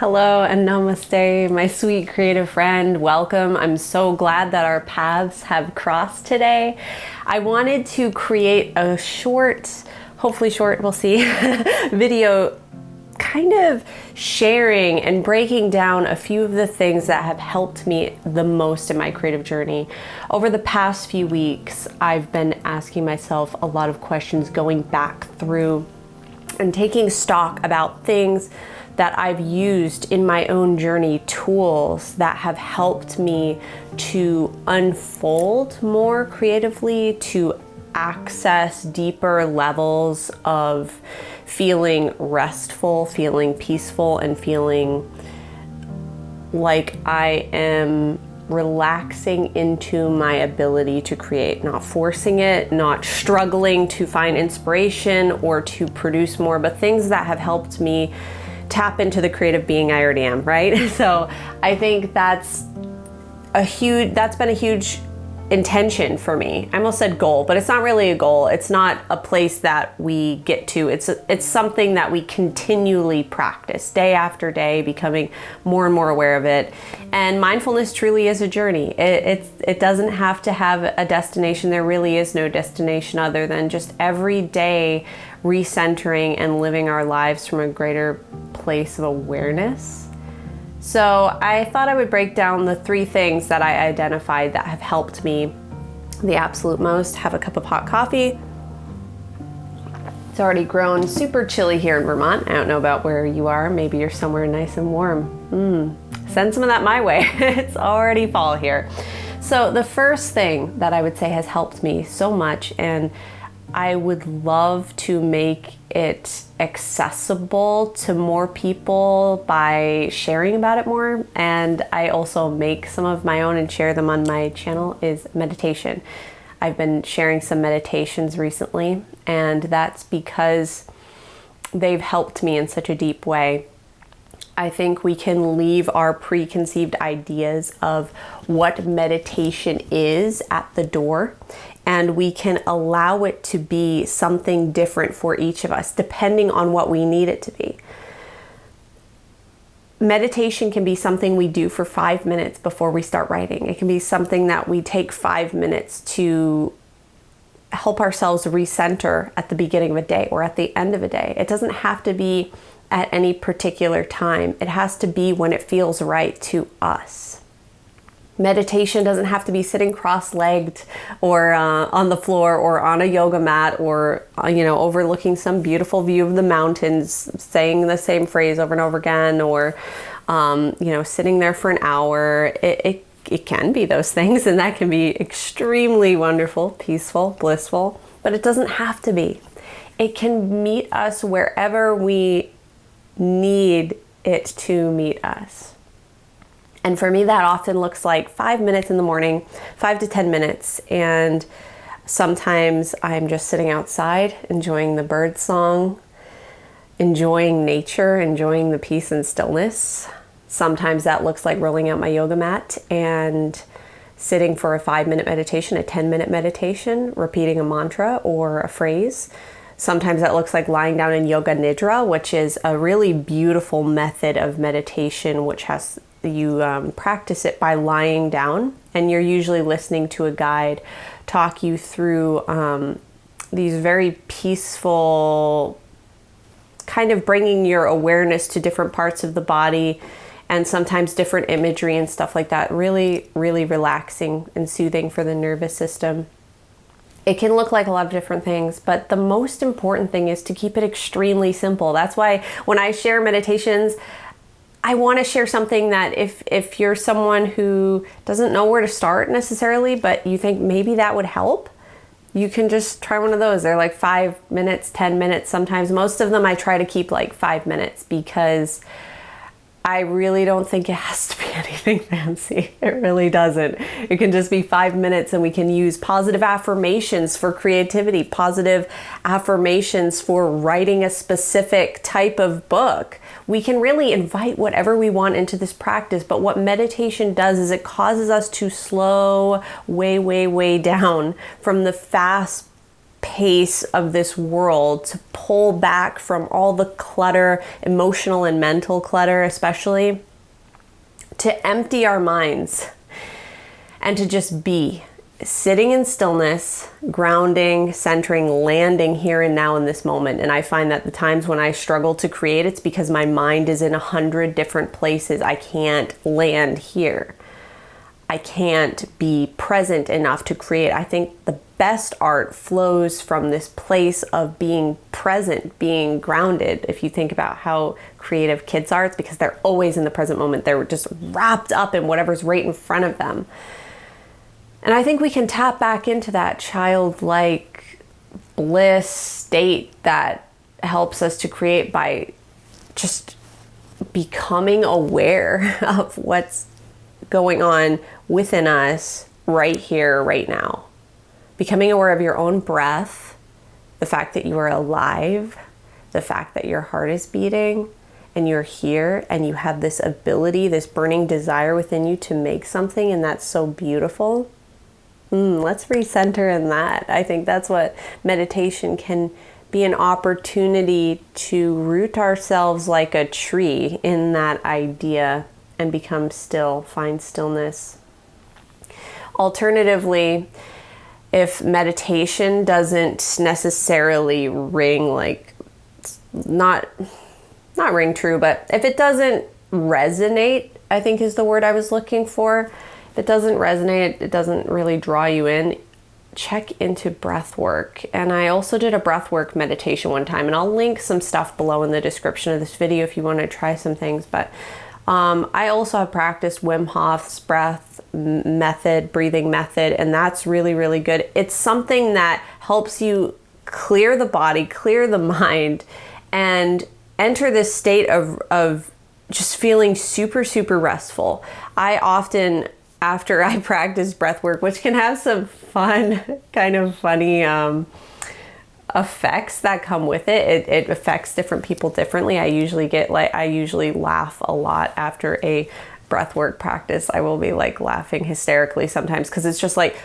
Hello and namaste, my sweet creative friend. Welcome. I'm so glad that our paths have crossed today. I wanted to create a short, hopefully short, we'll see, video kind of sharing and breaking down a few of the things that have helped me the most in my creative journey. Over the past few weeks, I've been asking myself a lot of questions, going back through and taking stock about things that I've used in my own journey, tools that have helped me to unfold more creatively, to access deeper levels of feeling restful, feeling peaceful, and feeling like I am relaxing into my ability to create, not forcing it, not struggling to find inspiration or to produce more, but things that have helped me tap into the creative being I already am, right? So I think that's been a huge intention for me. I almost said goal, but it's not really a goal. It's not a place that we get to. It's something that we continually practice day after day, becoming more and more aware of it. And mindfulness truly is a journey. It doesn't have to have a destination. There really is no destination other than just every day recentering and living our lives from a greater place of awareness. So I thought I would break down the 3 things that I identified that have helped me the absolute most. Have a cup of hot coffee. It's already grown super chilly here in Vermont. I don't know about where you are. Maybe you're somewhere nice and warm. Send some of that my way. It's already fall here. So the first thing that I would say has helped me so much, and I would love to make it accessible to more people by sharing about it more. And I also make some of my own and share them on my channel, is meditation. I've been sharing some meditations recently, and that's because they've helped me in such a deep way. I think we can leave our preconceived ideas of what meditation is at the door, and we can allow it to be something different for each of us, depending on what we need it to be. Meditation can be something we do for 5 minutes before we start writing. It can be something that we take 5 minutes to help ourselves recenter at the beginning of a day or at the end of a day. It doesn't have to be at any particular time. It has to be when it feels right to us. Meditation doesn't have to be sitting cross-legged or on the floor or on a yoga mat or overlooking some beautiful view of the mountains, saying the same phrase over and over again, or sitting there for an hour. It can be those things, and that can be extremely wonderful, peaceful, blissful, but it doesn't have to be. It can meet us wherever we need it to meet us. And for me, that often looks like 5 minutes in the morning, 5 to 10 minutes. And sometimes I'm just sitting outside, enjoying the bird song, enjoying nature, enjoying the peace and stillness. Sometimes that looks like rolling out my yoga mat and sitting for a 5-minute meditation, a 10-minute meditation, repeating a mantra or a phrase. Sometimes that looks like lying down in yoga nidra, which is a really beautiful method of meditation, which you practice it by lying down, and you're usually listening to a guide talk you through these very peaceful, kind of bringing your awareness to different parts of the body, and sometimes different imagery and stuff like that. Really, really relaxing and soothing for the nervous system. It can look like a lot of different things, but the most important thing is to keep it extremely simple. That's why when I share meditations, I want to share something that if you're someone who doesn't know where to start necessarily, but you think maybe that would help, you can just try one of those. They're like 5 minutes, 10 minutes sometimes. Most of them I try to keep like 5 minutes because I really don't think it has to be anything fancy. It really doesn't. It can just be 5 minutes, and we can use positive affirmations for creativity, positive affirmations for writing a specific type of book. We can really invite whatever we want into this practice, but what meditation does is it causes us to slow way, way, way down from the fast pace of this world, to pull back from all the clutter, emotional and mental clutter especially, to empty our minds and to just be sitting in stillness, grounding, centering, landing here and now in this moment. And I find that the times when I struggle to create, it's because my mind is in 100 different places. I can't land here. I can't be present enough to create. I think the best art flows from this place of being present, being grounded. If you think about how creative kids are, it's because they're always in the present moment. They're just wrapped up in whatever's right in front of them. And I think we can tap back into that childlike bliss state that helps us to create by just becoming aware of what's going on within us right here, right now. Becoming aware of your own breath, the fact that you are alive, the fact that your heart is beating and you're here and you have this ability, this burning desire within you to make something, and that's so beautiful. Let's recenter in that. I think that's what meditation can be, an opportunity to root ourselves like a tree in that idea and become still, find stillness. Alternatively, if meditation doesn't necessarily ring, like, not ring true, but if it doesn't resonate, I think is the word I was looking for. If it doesn't resonate, it doesn't really draw you in, check into breathwork. And I also did a breathwork meditation one time, and I'll link some stuff below in the description of this video if you want to try some things. But I also have practiced Wim Hof's breath method, breathing method, and that's really, really good. It's something that helps you clear the body, clear the mind, and enter this state of just feeling super, super restful. I often, after I practice breath work, which can have some fun, kind of funny effects that come with it. It affects different people differently. I usually laugh a lot after a breathwork practice. I will be like laughing hysterically sometimes because it's just like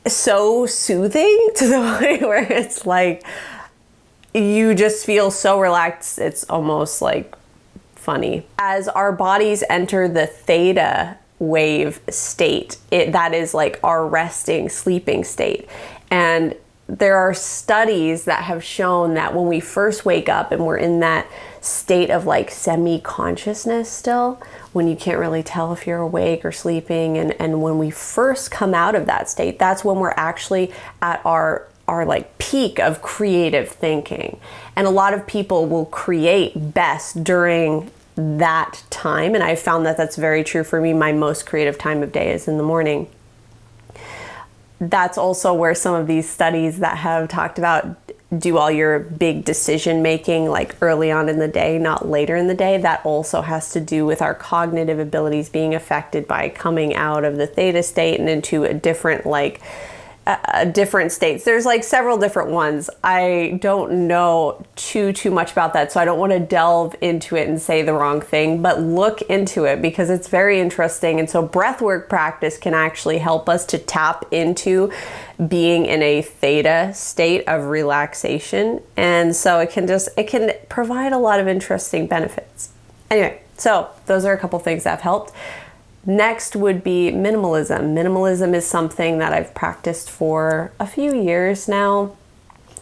so soothing to the point where it's like you just feel so relaxed. It's almost like funny. As our bodies enter the theta wave state, that is like our resting, sleeping state. And there are studies that have shown that when we first wake up and we're in that state of like semi-consciousness still, when you can't really tell if you're awake or sleeping, and when we first come out of that state, that's when we're actually at our like peak of creative thinking. And a lot of people will create best during that time, and I found that that's very true for me. My most creative time of day is in the morning. That's also where some of these studies that have talked about do all your big decision making like early on in the day, not later in the day. That also has to do with our cognitive abilities being affected by coming out of the theta state and into a different different states. There's like several different ones. I don't know too much about that, so I don't want to delve into it and say the wrong thing, but look into it because it's very interesting. And so breathwork practice can actually help us to tap into being in a theta state of relaxation. And so it can provide a lot of interesting benefits. Anyway, so those are a couple things that have helped. Next would be minimalism. Minimalism is something that I've practiced for a few years now,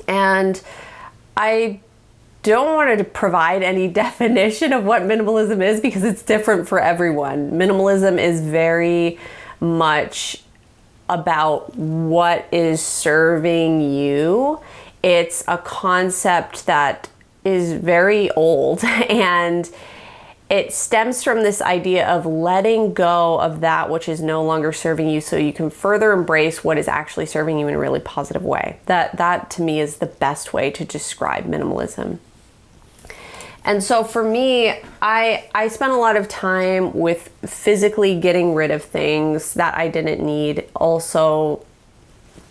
and I don't want to provide any definition of what minimalism is because it's different for everyone. Minimalism is very much about what is serving you. It's a concept that is very old, and it stems from this idea of letting go of that which is no longer serving you so you can further embrace what is actually serving you in a really positive way. That to me is the best way to describe minimalism. And so for me, I spent a lot of time with physically getting rid of things that I didn't need. Also,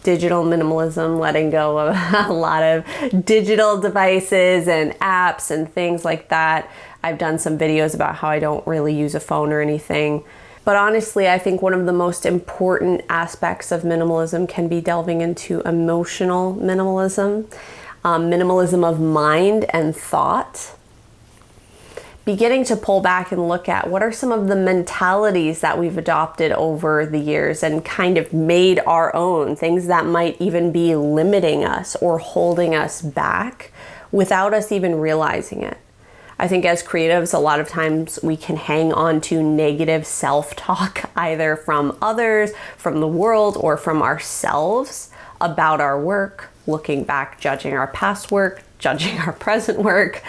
digital minimalism, letting go of a lot of digital devices and apps and things like that. I've done some videos about how I don't really use a phone or anything. But honestly, I think one of the most important aspects of minimalism can be delving into emotional minimalism, minimalism of mind and thought. Beginning to pull back and look at what are some of the mentalities that we've adopted over the years and kind of made our own, things that might even be limiting us or holding us back without us even realizing it. I think as creatives, a lot of times we can hang on to negative self-talk, either from others, from the world, or from ourselves about our work, looking back, judging our past work, judging our present work,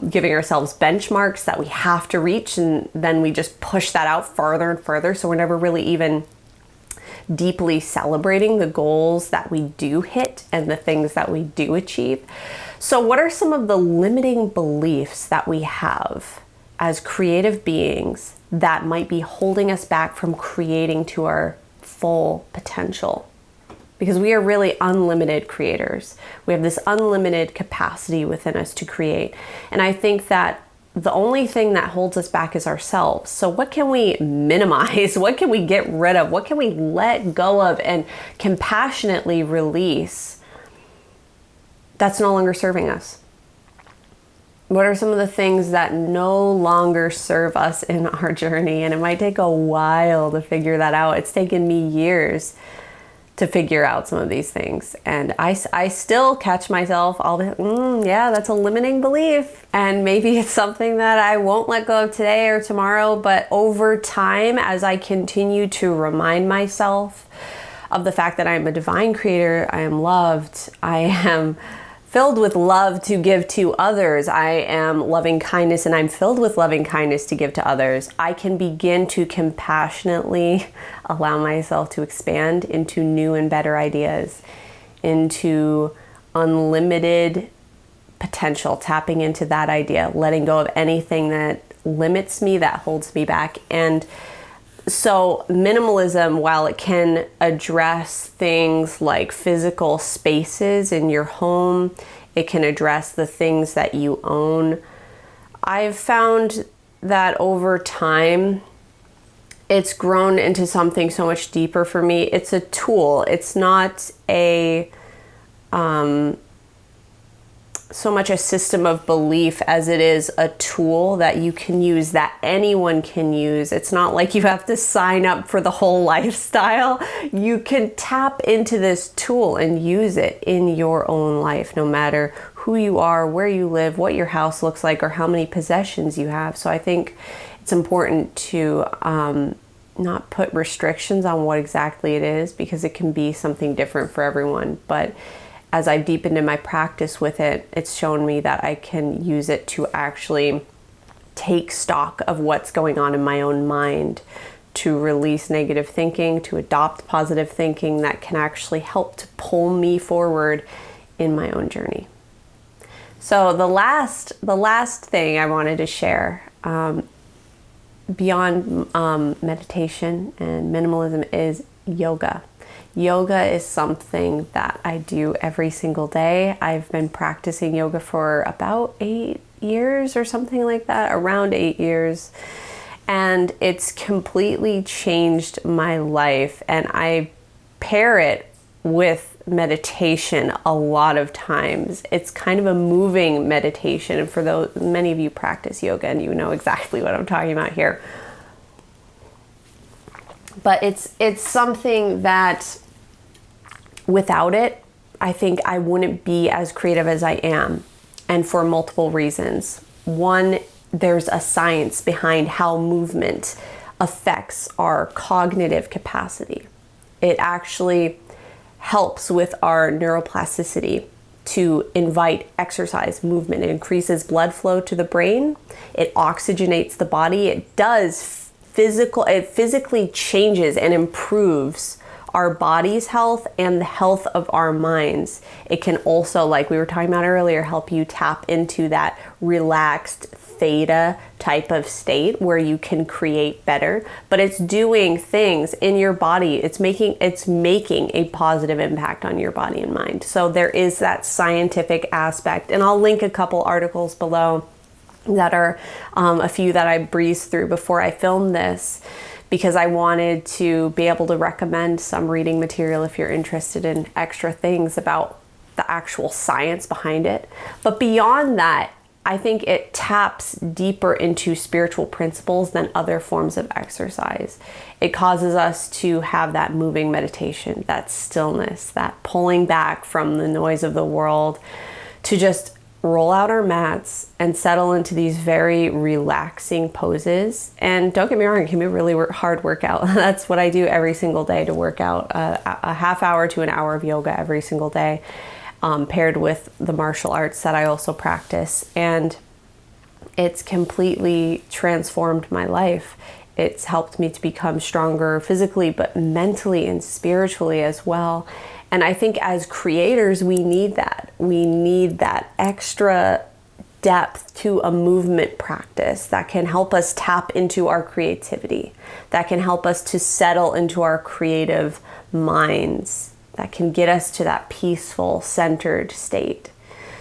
giving ourselves benchmarks that we have to reach, and then we just push that out further and further, so we're never really even deeply celebrating the goals that we do hit and the things that we do achieve. So what are some of the limiting beliefs that we have as creative beings that might be holding us back from creating to our full potential? Because we are really unlimited creators. We have this unlimited capacity within us to create. And I think that the only thing that holds us back is ourselves. So what can we minimize? What can we get rid of? What can we let go of and compassionately release that's no longer serving us? What are some of the things that no longer serve us in our journey? And it might take a while to figure that out. It's taken me years to figure out some of these things. And I still catch myself, I'll be, yeah, that's a limiting belief. And maybe it's something that I won't let go of today or tomorrow, but over time, as I continue to remind myself of the fact that I'm a divine creator, I am loved, I am filled with love to give to others, I am loving kindness, and I'm filled with loving kindness to give to others, I can begin to compassionately allow myself to expand into new and better ideas, into unlimited potential, tapping into that idea, letting go of anything that limits me, that holds me back. And so minimalism, while it can address things like physical spaces in your home, it can address the things that you own. I've found that over time, it's grown into something so much deeper for me. It's a tool. It's not a so much a system of belief as it is a tool that you can use, that anyone can use. It's not like you have to sign up for the whole lifestyle. You can tap into this tool and use it in your own life, no matter who you are, where you live, what your house looks like, or how many possessions you have. So I think it's important to not put restrictions on what exactly it is, because it can be something different for everyone. But as I've deepened in my practice with it, it's shown me that I can use it to actually take stock of what's going on in my own mind, to release negative thinking, to adopt positive thinking that can actually help to pull me forward in my own journey. So the last thing I wanted to share, beyond meditation and minimalism, is yoga. Yoga is something that I do every single day. I've been practicing yoga for about 8 years or something like that, around 8 years. And it's completely changed my life. And I pair it with meditation a lot of times. It's kind of a moving meditation. And for those, many of you practice yoga and you know exactly what I'm talking about here. But it's something that without it, I think I wouldn't be as creative as I am, and for multiple reasons. One, there's a science behind how movement affects our cognitive capacity. It actually helps with our neuroplasticity to invite exercise, movement. It increases blood flow to the brain. It oxygenates the body. It physically changes and improves our body's health and the health of our minds. It can also, like we were talking about earlier, help you tap into that relaxed theta type of state where you can create better. But it's doing things in your body. It's making a positive impact on your body and mind. So there is that scientific aspect. And I'll link a couple articles below that are a few that I breezed through before I filmed this, because I wanted to be able to recommend some reading material if you're interested in extra things about the actual science behind it. But beyond that, I think it taps deeper into spiritual principles than other forms of exercise. It causes us to have that moving meditation, that stillness, that pulling back from the noise of the world, to just roll out our mats and settle into these very relaxing poses. And don't get me wrong, it can be a really hard workout. That's what I do every single day, to work out a half hour to an hour of yoga every single day, paired with the martial arts that I also practice. And it's completely transformed my life. It's helped me to become stronger physically, but mentally and spiritually as well. And I think as creators, we need that. We need that extra depth to a movement practice that can help us tap into our creativity, that can help us to settle into our creative minds, that can get us to that peaceful, centered state.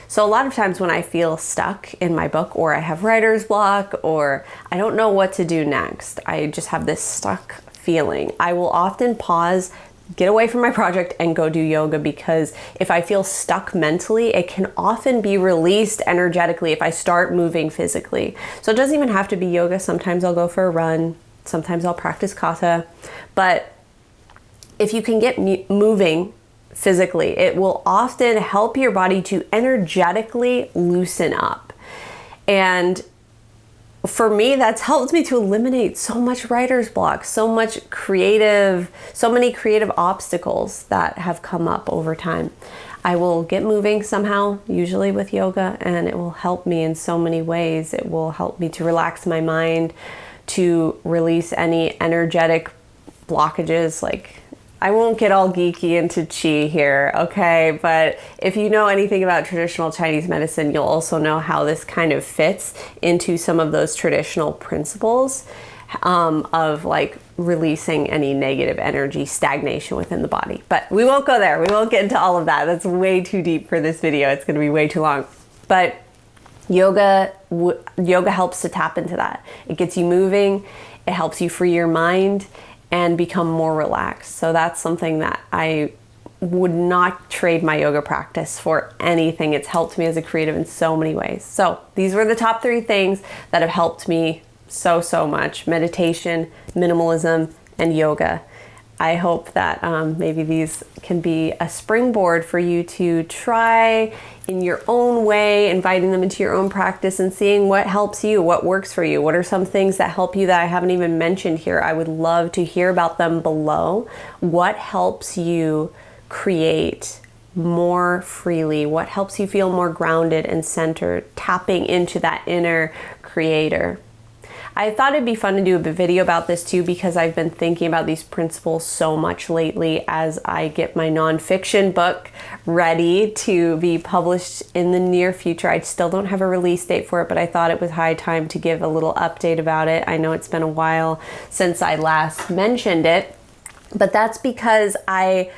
So a lot of times when I feel stuck in my book, or I have writer's block, or I don't know what to do next, I just have this stuck feeling, I will often pause, get away from my project, and go do yoga, because if I feel stuck mentally, it can often be released energetically if I start moving physically. So it doesn't even have to be yoga. Sometimes I'll go for a run. Sometimes I'll practice kata. But if you can get moving physically, it will often help your body to energetically loosen up. And for me, that's helped me to eliminate so much writer's block, so many creative obstacles that have come up over time. I will get moving somehow, usually with yoga, and it will help me in so many ways. It will help me to relax my mind, to release any energetic blockages. Like, I won't get all geeky into qi here, okay? But if you know anything about traditional Chinese medicine, you'll also know how this kind of fits into some of those traditional principles of like releasing any negative energy, stagnation within the body. But we won't go there. We won't get into all of that. That's way too deep for this video. It's gonna be way too long. But yoga helps to tap into that. It gets you moving. It helps you free your mind and become more relaxed. So that's something that I would not trade my yoga practice for anything. It's helped me as a creative in so many ways. So these were the top 3 things that have helped me so much: meditation, minimalism, and yoga. I hope that maybe these can be a springboard for you to try in your own way, inviting them into your own practice and seeing what helps you, what works for you. What are some things that help you that I haven't even mentioned here? I would love to hear about them below. What helps you create more freely? What helps you feel more grounded and centered, tapping into that inner creator? I thought it'd be fun to do a video about this too, because I've been thinking about these principles so much lately as I get my nonfiction book ready to be published in the near future. I still don't have a release date for it, but I thought it was high time to give a little update about it. I know it's been a while since I last mentioned it, but that's because I've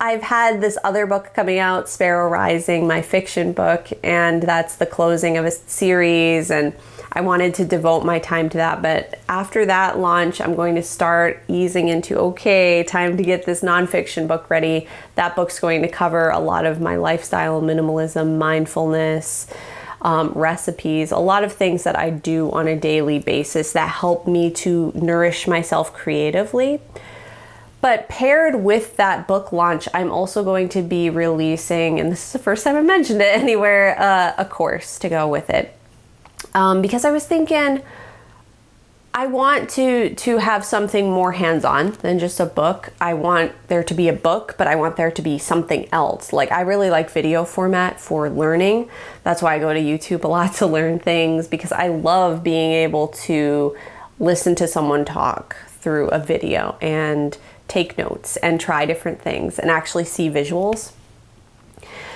had this other book coming out, Sparrow Rising, my fiction book, and that's the closing of a series, and I wanted to devote my time to that. But after that launch, I'm going to start easing into, okay, time to get this nonfiction book ready. That book's going to cover a lot of my lifestyle, minimalism, mindfulness, recipes, a lot of things that I do on a daily basis that help me to nourish myself creatively. But paired with that book launch, I'm also going to be releasing, and this is the first time I mentioned it anywhere, a course to go with it. Because I was thinking, I want to have something more hands-on than just a book. I want there to be a book, but I want there to be something else. Like, I really like video format for learning. That's why I go to YouTube a lot to learn things, because I love being able to listen to someone talk through a video and take notes and try different things and actually see visuals.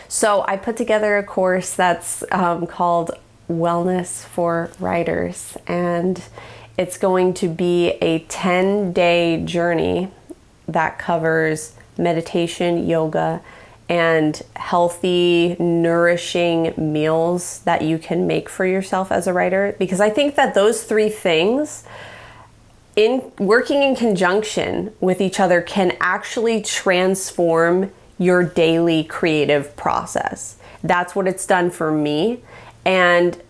So I put together a course that's called Wellness for Writers, and it's going to be a 10-day journey that covers meditation, yoga, and healthy, nourishing meals that you can make for yourself as a writer. Because I think that those 3 things working in conjunction with each other can actually transform your daily creative process. That's what it's done for me. And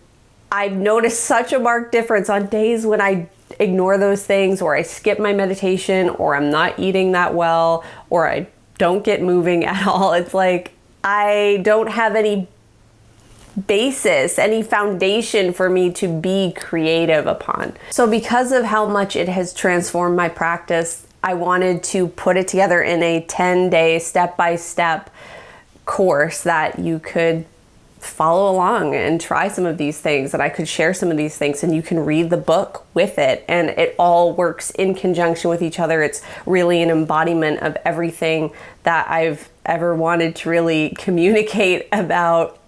I've noticed such a marked difference on days when I ignore those things, or I skip my meditation, or I'm not eating that well, or I don't get moving at all. It's like I don't have any basis, any foundation for me to be creative upon. So because of how much it has transformed my practice, I wanted to put it together in a 10-day step-by-step course that you could follow along and try some of these things, and I could share some of these things, and you can read the book with it, and it all works in conjunction with each other. It's really an embodiment of everything that I've ever wanted to really communicate about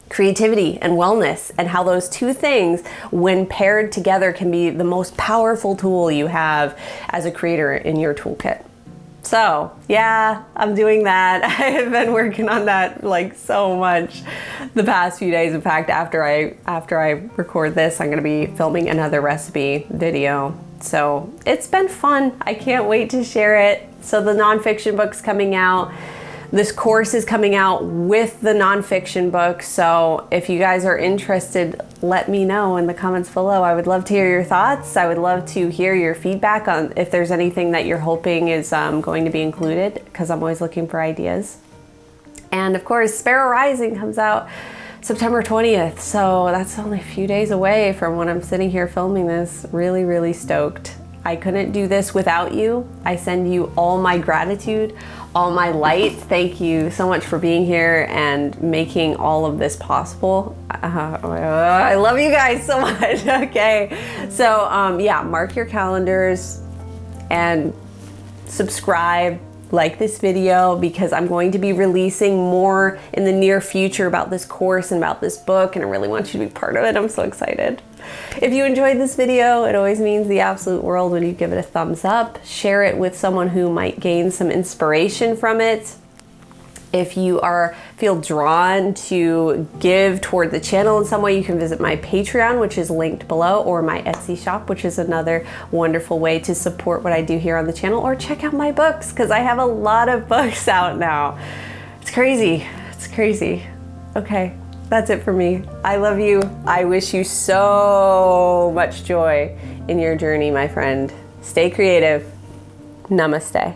creativity and wellness, and how those two things, when paired together, can be the most powerful tool you have as a creator in your toolkit. So yeah, I'm doing that. I've been working on that like so much the past few days. In fact, after I record this, I'm gonna be filming another recipe video. So it's been fun. I can't wait to share it. So the nonfiction book's coming out. This course is coming out with the nonfiction book. So if you guys are interested, let me know in the comments below. I would love to hear your thoughts. I would love to hear your feedback on if there's anything that you're hoping is going to be included, because I'm always looking for ideas. And of course, Sparrow Rising comes out September 20th. So that's only a few days away from when I'm sitting here filming this. Really, really stoked. I couldn't do this without you. I send you all my gratitude, all my light. Thank you so much for being here and making all of this possible. I love you guys so much. Okay, so yeah, mark your calendars and subscribe, like this video, because I'm going to be releasing more in the near future about this course and about this book, and I really want you to be part of it. I'm so excited. If you enjoyed this video, it always means the absolute world when you give it a thumbs up. Share it with someone who might gain some inspiration from it. If you feel drawn to give toward the channel in some way, you can visit my Patreon, which is linked below, or my Etsy shop, which is another wonderful way to support what I do here on the channel, or check out my books, because I have a lot of books out now. It's crazy. It's crazy. Okay. That's it for me. I love you. I wish you so much joy in your journey, my friend. Stay creative. Namaste.